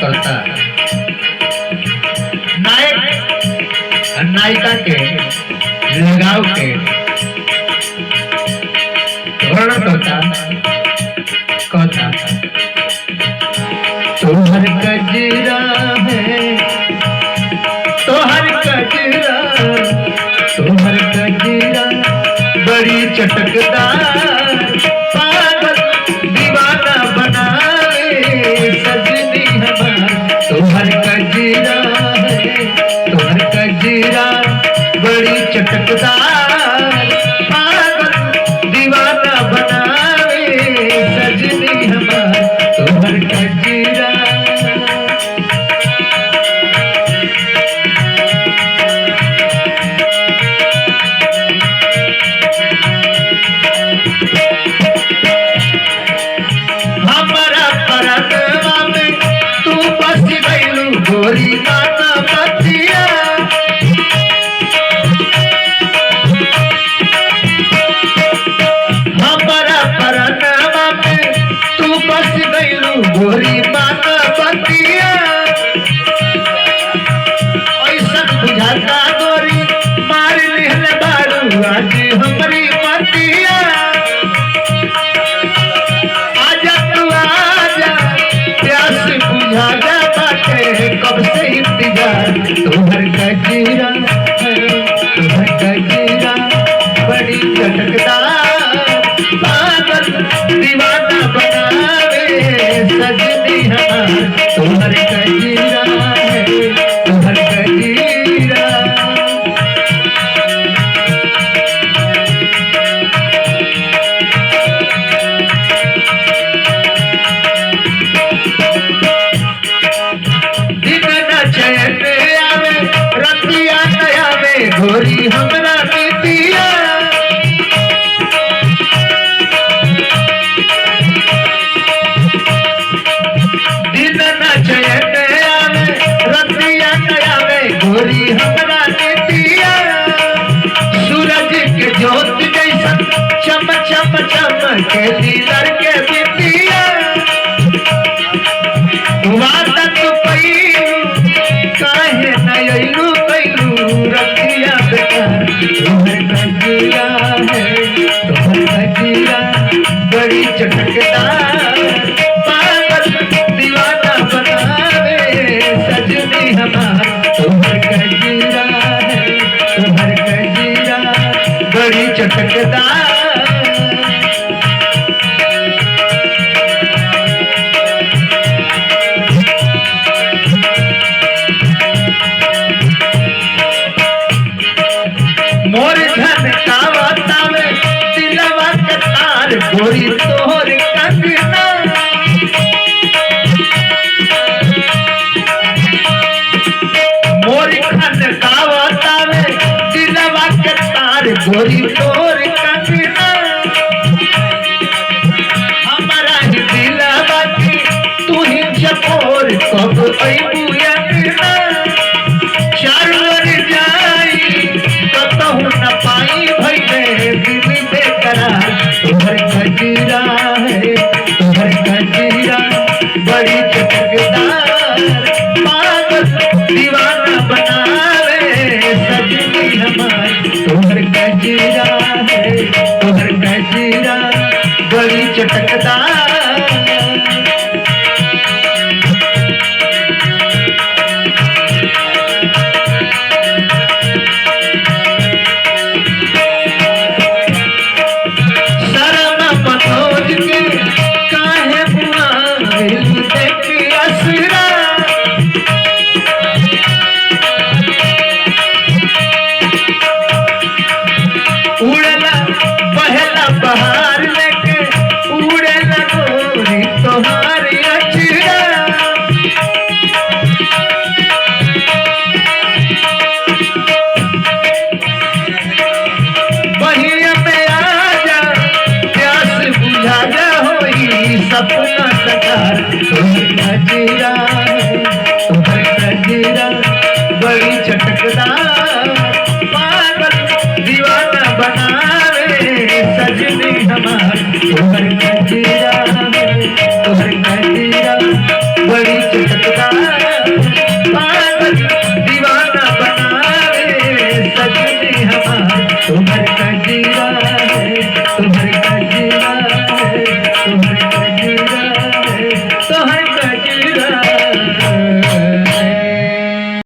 करता नायक नायिका के लगाव के वर्णन करता कहता तोहर कजरा है तोहर कजरा तोहर कजरा बड़ी चटकदार पागल दीवाना बनावे सजनी हमार तोहर कजरा है तोहर कजरा बड़ी चटकदार पागल दीवाना बनावे सजनी हमार तोहर कजरा गोरी माता बतिया हमारा परनामा में तू बस गईलू गोरी माता बतिया ऐसा बुझाता गोरी मार लिहले बारू आज हमारी मतिया आजा तू आजा प्यास बुझा जा कब से इंतजार तोहर कजरा तोहर कजरा बड़ी चटकदार पागल दीवाना बनावे सजनी हमार तोहर कजरा तोहर कजरा गोरी हमरा बेटिया दिन न चैन आवे रतिया न आवे गोरी हमरा बेटिया सूरज के ज्योत जैसन चम चम चमके लीलर के बेटिया वादा तू पैलू काहे न अइलू तोहर कजरा है तोहर कजरा बड़ी चटकदार पागल दीवाना बनावे सजनी हमार तोहर कजरा है तोहर कजरा बड़ी चटकदार मोर धन का बतावे दिलवा के तार गोरी तोहर कंगना मोर धन का बतावे दिलवा के तार गोरी तोहर कंगना हमारा ही दिलवा की तू ही चकोर कब अइबू अंगना चारों ओर जाई न पाई भइले दिल बेकरार तोहर कजरा है तोहर कजरा बड़ी चटकदार पागल दीवाना बनावे सजनी हमार तोहर कजरा है तोहर कजरा बड़ी चटकदार उड़ला बहला बहार लेके उड़ेला गोरी तोहार अचरा बहिया में आजा प्यास बुझा जा होई सपना सकार तोहर कजरा तोहर कजरा बड़ी चटकदार पागल दीवाना बनावे सजनी हमार तोहर